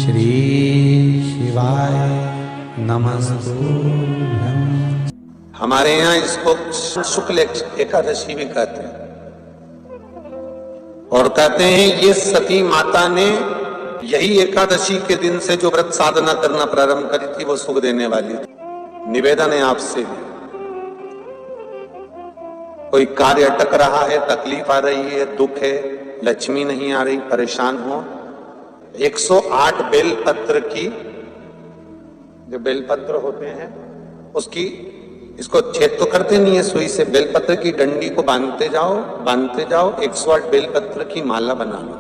श्री शिवाय नमस्तुभ्यं। हमारे यहाँ इसको शुक्ल एकादशी भी कहते हैं और कहते हैं ये सती माता ने यही एकादशी के दिन से जो व्रत साधना करना प्रारंभ करी थी वो सुख देने वाली थी। निवेदन है आपसे भी, कोई कार्य अटक रहा है, तकलीफ आ रही है, दुख है, लक्ष्मी नहीं आ रही, परेशान हो, 108 बेलपत्र की, जो बेलपत्र होते हैं उसकी, इसको छेद तो करते नहीं है सुई से, बेलपत्र की डंडी को बांधते जाओ 108 बेलपत्र की माला बना लो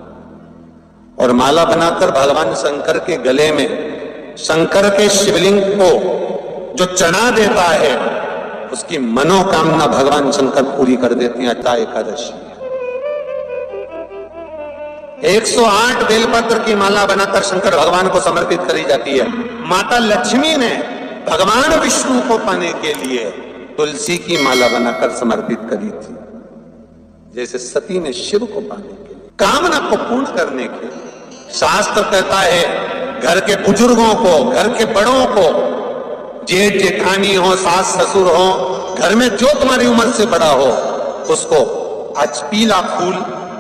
और माला बनाकर भगवान शंकर के गले में, शंकर के शिवलिंग को जो चढ़ा देता है उसकी मनोकामना भगवान शंकर पूरी कर देते हैं। अटा एकादशी 108 बेलपत्र की माला बनाकर शंकर भगवान को समर्पित करी जाती है। माता लक्ष्मी ने भगवान विष्णु को पाने के लिए तुलसी की माला बनाकर समर्पित करी थी, जैसे सती ने शिव को पाने के लिए, कामना को पूर्ण करने के लिए। शास्त्र कहता है घर के बुजुर्गों को, घर के बड़ों को, जेठ जेठानी हो, सास ससुर हो, घर में जो तुम्हारी उम्र से बड़ा हो, उसको आज पीला फूल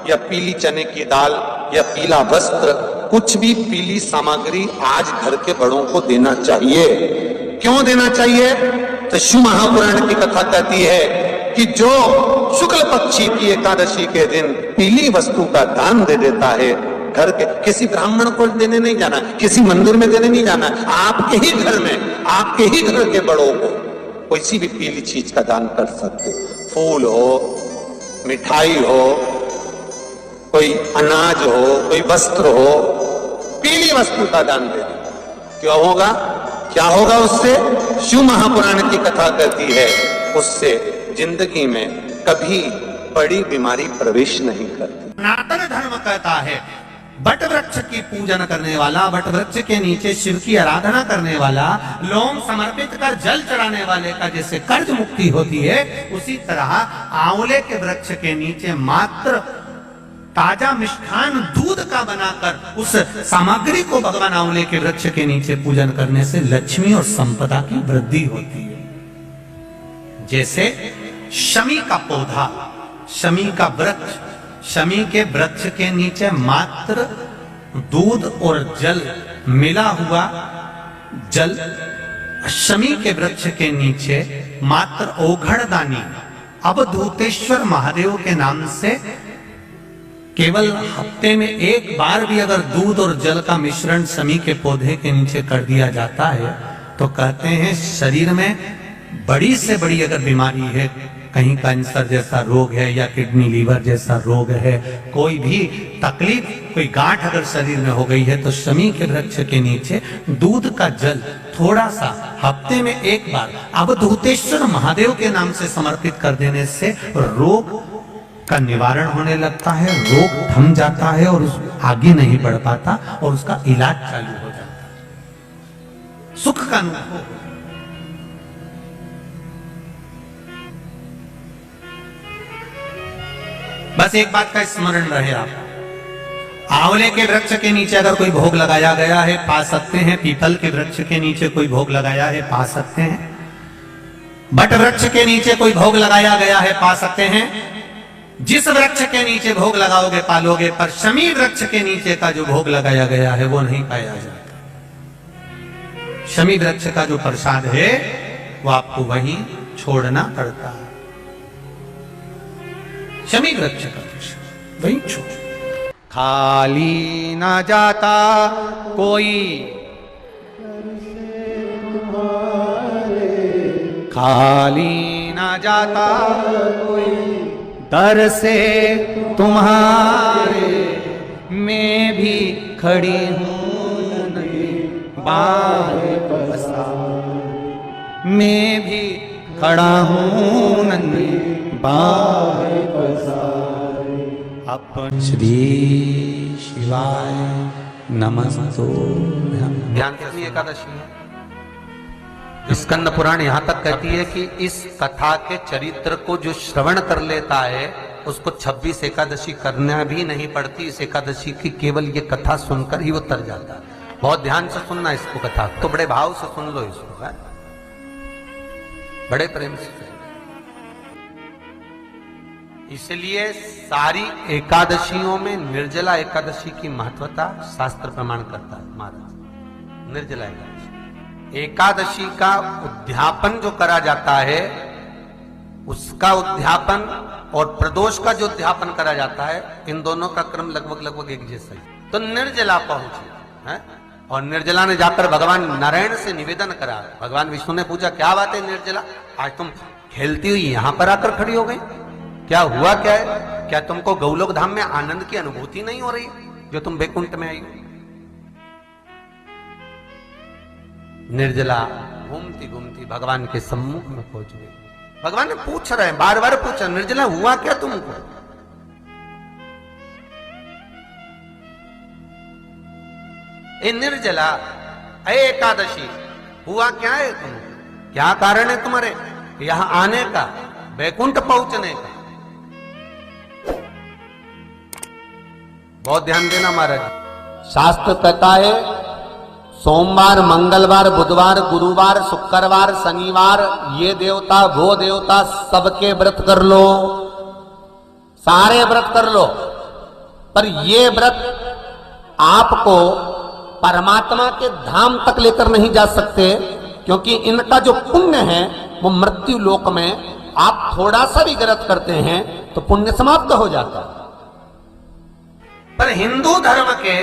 या पीली चने की दाल या पीला वस्त्र, कुछ भी पीली सामग्री आज घर के बड़ों को देना चाहिए। क्यों देना चाहिए? तो शिव महापुराण की कथा कहती है कि जो शुक्ल पक्षी की एकादशी के दिन पीली वस्तु का दान दे देता है, घर के किसी ब्राह्मण को देने नहीं जाना, किसी मंदिर में देने नहीं जाना, आपके ही घर में, आपके ही घर के बड़ों को कोई भी पीली चीज का दान कर सकते। फूल हो, मिठाई हो, कोई अनाज हो, कोई वस्त्र हो, पीली वस्तु का दान दे दो। क्यों होगा? क्या होगा उससे? शिव महापुराण की कथा कहती है उससे जिंदगी में कभी बड़ी बीमारी प्रवेश नहीं करती। सनातन धर्म कहता है बट वृक्ष की पूजन करने वाला, बट वृक्ष के नीचे शिव की आराधना करने वाला, लौंग समर्पित कर जल चढ़ाने वाले का जैसे कर्ज मुक्ति होती है, उसी तरह आंवले के वृक्ष के नीचे मात्र ताजा मिष्ठान दूध का बनाकर उस सामग्री को भगवान आंवले के वृक्ष के नीचे पूजन करने से लक्ष्मी और संपदा की वृद्धि होती है। जैसे शमी का पौधा, शमी का वृक्ष, शमी के वृक्ष के नीचे मात्र दूध और जल मिला हुआ जल, शमी के वृक्ष के नीचे मात्र ओघड़दानी अवधूतेश्वर महादेव के नाम से केवल हफ्ते में एक बार भी अगर दूध और जल का मिश्रण शमी के पौधे के नीचे कर दिया जाता है तो कहते हैं शरीर में बड़ी से बड़ी अगर बीमारी है, कहीं कैंसर जैसा रोग है या किडनी लीवर जैसा रोग है, कोई भी तकलीफ, कोई गांठ अगर शरीर में हो गई है, तो शमी के वृक्ष के नीचे दूध का जल थोड़ा सा हफ्ते में एक बार अवधूतेश्वर महादेव के नाम से समर्पित कर देने से रोग का निवारण होने लगता है, रोग थम जाता है और उस आगे नहीं बढ़ पाता और उसका इलाज चालू हो जाता है, सुख का अनुभव। बस एक बात का स्मरण रहे, आप आंवले के वृक्ष के नीचे अगर कोई भोग लगाया गया है पा सकते हैं, पीपल के वृक्ष के नीचे कोई भोग लगाया है पा सकते हैं, बट वृक्ष के नीचे कोई भोग लगाया गया है पा सकते हैं। जिस वृक्ष के नीचे भोग लगाओगे पालोगे, पर शमी वृक्ष के नीचे का जो भोग लगाया गया है वो नहीं पाया जाता। शमी वृक्ष का जो प्रसाद है वो आपको वहीं छोड़ना पड़ता है। शमी वृक्ष का प्रसाद वहीं छोड़, खाली ना जाता कोई, खाली ना जाता कोई दर से तुम्हारे, मैं भी खड़ी हूँ नदी बाहें पसार, मैं भी खड़ा हूँ नदी बाहें पसार। अपन श्री शिवाय नमस्तुभ्यं। ध्यान कितनी एकादशी है? स्कंद पुराण यहाँ तक कहती है कि इस कथा के चरित्र को जो श्रवण कर लेता है उसको 26 एकादशी करना भी नहीं पड़ती। इस एकादशी की केवल ये कथा सुनकर ही वो तर जाता है। बहुत ध्यान से सुनना इसको, कथा तो बड़े भाव से सुन लो इसको, है? बड़े प्रेम से। इसलिए सारी एकादशियों में निर्जला एकादशी की महत्वता शास्त्र प्रमाण करता है महाराज। निर्जला एकादशी, एकादशी का उद्यापन जो करा जाता है, उसका उद्यापन और प्रदोष का जो उद्यापन करा जाता है, इन दोनों का क्रम लगभग एक जैसा ही। तो निर्जला पहुंची है, और निर्जला ने जाकर भगवान नारायण से निवेदन करा। भगवान विष्णु ने पूछा, क्या बात है निर्जला, आज तुम खेलती हुई यहां पर आकर खड़ी हो गई, क्या हुआ क्या है? क्या तुमको गौलोक धाम में आनंद की अनुभूति नहीं हो रही जो तुम बैकुंठ में आई हो? निर्जला घूमती घूमती भगवान के सम्मुख में पहुंच गई। भगवान ने पूछ रहे हैं, बार बार पूछा, निर्जला हुआ क्या तुमको? ए निर्जला, ए एकादशी, हुआ क्या है तुमको? क्या कारण है तुम्हारे यहां आने का, बैकुंठ पहुंचने का? बहुत ध्यान देना महाराज। शास्त्र कहता है सोमवार, मंगलवार, बुधवार, गुरुवार, शुक्रवार, शनिवार, ये देवता वो देवता सबके व्रत कर लो, सारे व्रत कर लो, पर ये व्रत आपको परमात्मा के धाम तक लेकर नहीं जा सकते, क्योंकि इनका जो पुण्य है वो मृत्यु लोक में आप थोड़ा सा भी गलत करते हैं तो पुण्य समाप्त हो जाता है। पर हिंदू धर्म के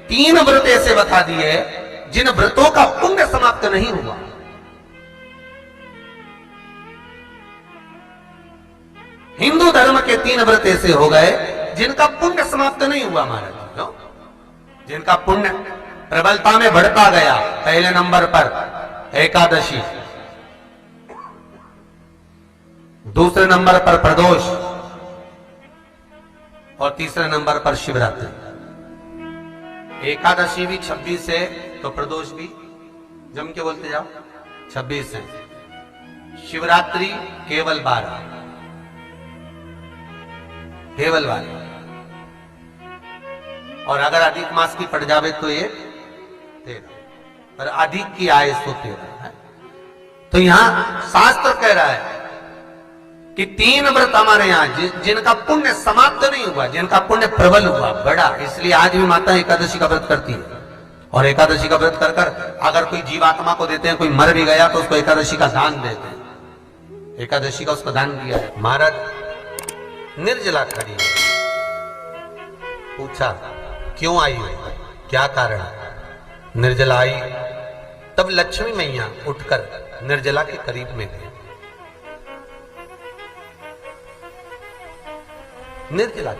3 व्रत ऐसे बता दिए जिन व्रतों का पुण्य समाप्त नहीं हुआ। हिंदू धर्म के 3 व्रत ऐसे हो गए जिनका पुण्य समाप्त नहीं हुआ महाराज। क्यों? जिनका पुण्य प्रबलता में बढ़ता गया। पहले नंबर पर एकादशी, दूसरे नंबर पर प्रदोष, और तीसरे नंबर पर शिवरात्रि। एकादशी भी 26 है तो प्रदोष भी जम के बोलते जाओ 26 है। शिवरात्रि केवल 12, केवल 12, और अगर अधिक मास की पड़ जावे तो ये 13, पर अधिक की आय तो 13 है। तो यहां शास्त्र कह रहा है कि 3 व्रत हमारे यहां जिनका पुण्य समाप्त नहीं हुआ, जिनका पुण्य प्रबल हुआ, बड़ा। इसलिए आज भी माता एकादशी का व्रत करती है, और एकादशी का व्रत कर कर अगर कोई जीवात्मा को देते हैं, कोई मर भी गया तो उसको एकादशी का दान देते हैं। एकादशी का उसको दान दिया है। महाराज निर्जला खड़ी है, पूछा क्यों आई हो, क्या कारण? निर्जला आई, तब लक्ष्मी मैया उठकर निर्जला के करीब में गई। निर्जला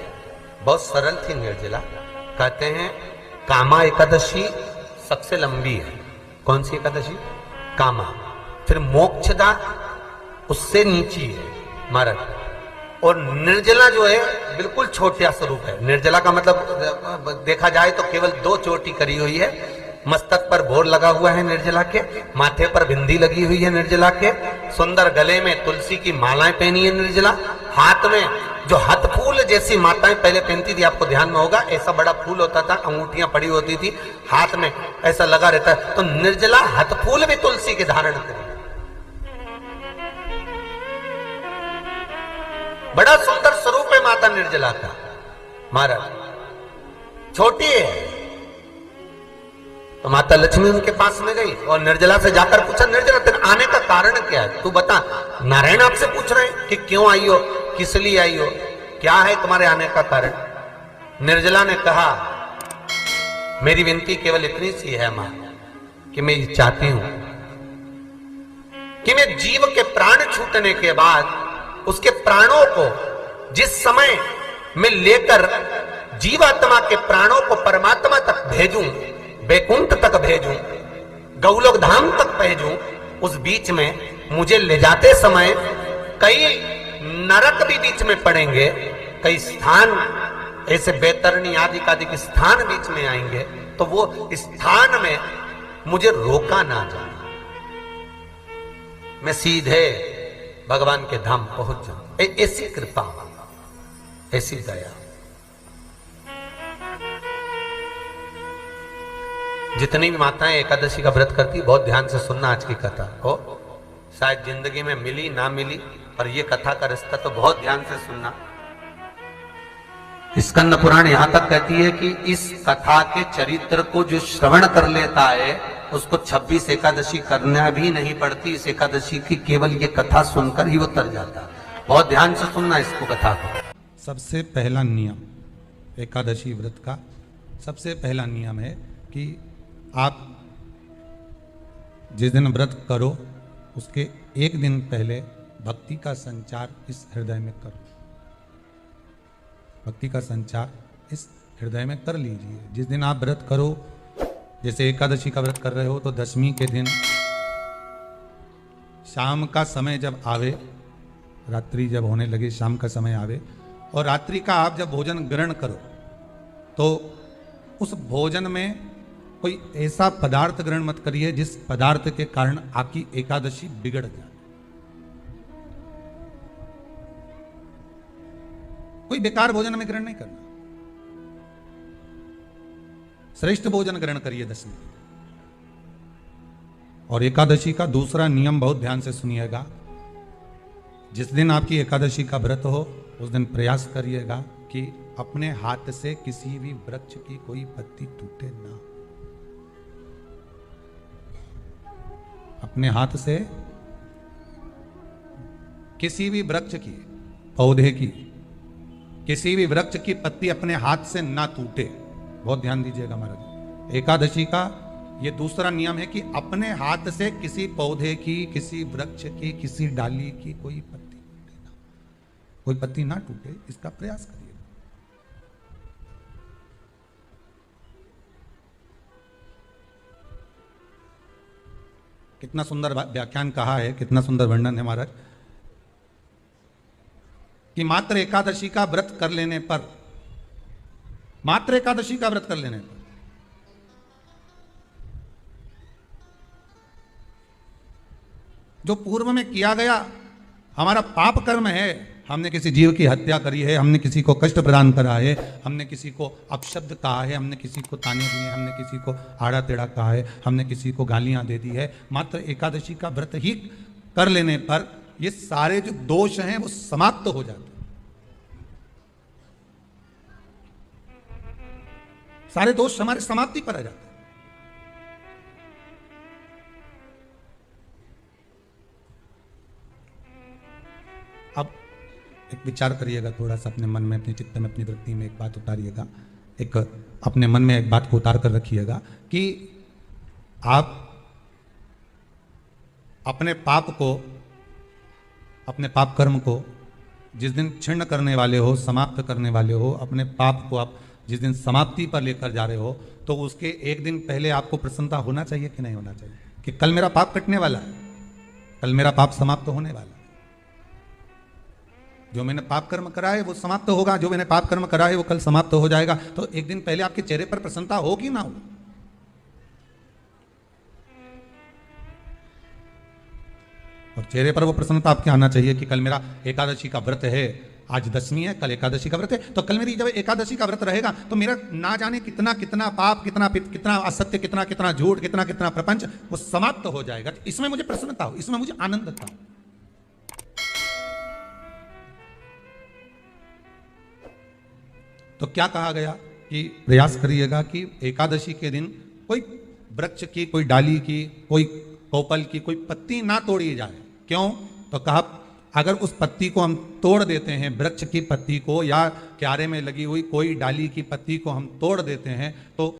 बहुत सरल थी निर्जला। कहते हैं कामा एकादशी सबसे लंबी है। कौन सी एकादशी? कामा। फिर मोक्षदा उससे नीची है महाराज। और निर्जला जो है बिल्कुल छोटा स्वरूप है। निर्जला का मतलब देखा जाए तो केवल 2 चोटी करी हुई है। मस्तक पर भोर लगा हुआ है निर्जला के, माथे पर बिंदी लगी हुई है निर्जला के, सुंदर गले में तुलसी की मालाएं पहनी है निर्जला, हाथ में जो हाथ फूल जैसी माताएं पहले पहनती थी, आपको ध्यान में होगा, ऐसा बड़ा फूल होता था, अंगूठियां पड़ी होती थी, हाथ में ऐसा लगा रहता है। तो निर्जला हाथ फूल भी तुलसी के धारण करी। बड़ा सुंदर स्वरूप है माता निर्जला का महाराज। छोटी है तो माता लक्ष्मी उनके पास में गई और निर्जला से जाकर पूछा, निर्जला तेरे आने का कारण क्या है, तू बता। नारायण आपसे पूछ रहे हैं कि क्यों आई हो, किस लिए आई हो, क्या है तुम्हारे आने का कारण। निर्जला ने कहा, मेरी विनती केवल इतनी सी है मां कि मैं ये चाहती हूं कि मैं जीव के प्राण छूटने के बाद उसके प्राणों को जिस समय मैं लेकर जीवात्मा के प्राणों को परमात्मा तक भेजूं, बैकुंठ तक भेजूं, गौलोक धाम तक भेजूं, उस बीच में मुझे ले जाते समय कई नरक भी बीच में पड़ेंगे, कई स्थान ऐसे बैतरणी आदि का स्थान बीच में आएंगे, तो वो स्थान में मुझे रोका ना जाना, मैं सीधे भगवान के धाम पहुंच जाऊं। ऐसी कृपा, ऐसी दया। जितनी भी माताएं एकादशी का व्रत करती, बहुत ध्यान से सुनना आज की कथा। हो शायद जिंदगी में मिली ना मिली, पर ये कथा का रिश्ता तो बहुत ध्यान से सुनना। स्कंद पुराण यहां तक कहती है कि इस कथा के चरित्र को जो श्रवण कर लेता है उसको 26 एकादशी करना भी नहीं पड़ती। इस एकादशी की केवल ये कथा सुनकर ही वो तर जाता है। बहुत ध्यान से सुनना इसको, कथा को। सबसे पहला नियम एकादशी व्रत का सबसे पहला नियम है कि आप जिस दिन व्रत करो उसके एक दिन पहले भक्ति का संचार इस हृदय में करो। भक्ति का संचार इस हृदय में कर लीजिए। जिस दिन आप व्रत करो, जैसे एकादशी का व्रत कर रहे हो तो दशमी के दिन शाम का समय जब आवे, रात्रि जब होने लगे, शाम का समय आवे और रात्रि का आप जब भोजन ग्रहण करो तो उस भोजन में कोई ऐसा पदार्थ ग्रहण मत करिए जिस पदार्थ के कारण आपकी एकादशी बिगड़ जाए। कोई बेकार भोजन में ग्रहण नहीं करना, श्रेष्ठ भोजन ग्रहण करिए दशमी। और एकादशी का दूसरा नियम बहुत ध्यान से सुनिएगा। जिस दिन आपकी एकादशी का व्रत हो उस दिन प्रयास करिएगा कि अपने हाथ से किसी भी वृक्ष की कोई पत्ती टूटे ना। अपने हाथ से किसी भी वृक्ष की, पौधे की, किसी भी वृक्ष की पत्ती अपने हाथ से ना टूटे। बहुत ध्यान दीजिएगा महाराज। एकादशी का ये दूसरा नियम है कि अपने हाथ से किसी पौधे की, किसी वृक्ष की, किसी डाली की कोई पत्ती टूटे ना, कोई पत्ती ना टूटे, इसका प्रयास करिए। कितना सुंदर व्याख्यान कहा है, कितना सुंदर वर्णन है महाराज कि मात्र एकादशी का व्रत कर लेने पर, मात्र एकादशी का व्रत कर लेने पर जो पूर्व में किया गया हमारा पाप कर्म है, हमने किसी जीव की हत्या करी है, हमने किसी को कष्ट प्रदान करा है, हमने किसी को अपशब्द कहा है, हमने किसी को ताने दिए, हमने किसी को आड़ा टेढ़ा कहा है, हमने किसी को गालियां दे दी है, मात्र एकादशी का व्रत ही कर लेने पर ये सारे जो दोष हैं वो समाप्त हो जाते हैं। सारे दोष हमारे समाप्ति पर आ जाते हैं। अब एक विचार करिएगा थोड़ा सा अपने मन में, अपने चित्त में, अपनी वृत्ति में एक बात उतारिएगा। एक अपने मन में एक बात को उतार कर रखिएगा कि आप अपने पाप को, अपने पाप कर्म को जिस दिन क्षीण करने वाले हो, समाप्त करने वाले हो, अपने पाप को आप जिस दिन समाप्ति पर लेकर जा रहे हो तो उसके एक दिन पहले आपको प्रसन्नता होना चाहिए कि नहीं होना चाहिए कि कल मेरा पाप कटने वाला है, कल मेरा पाप समाप्त होने वाला है। जो मैंने पाप कर्म करा है वो समाप्त होगा, जो मैंने पाप कर्म करा है वो कल समाप्त हो जाएगा। तो एक दिन पहले आपके चेहरे पर प्रसन्नता होगी ना हो? और चेहरे पर वो प्रसन्नता आपके आना चाहिए कि कल मेरा एकादशी का व्रत है, आज दशमी है, कल एकादशी का व्रत है, तो कल मेरी जब एकादशी का व्रत रहेगा तो मेरा ना जाने कितना कितना पाप, कितना असत्य, कितना कितना झूठ, कितना कितना प्रपंच वो समाप्त हो जाएगा। इसमें मुझे प्रसन्नता हो, इसमें मुझे आनंद था। तो क्या कहा गया कि प्रयास करिएगा कि एकादशी के दिन कोई वृक्ष की, कोई डाली की, कोई कोपल की कोई पत्ती ना तोड़ी जाए। क्यों? तो कहा अगर उस पत्ती को हम तोड़ देते हैं, वृक्ष की पत्ती को या क्यारे में लगी हुई कोई डाली की पत्ती को हम तोड़ देते हैं तो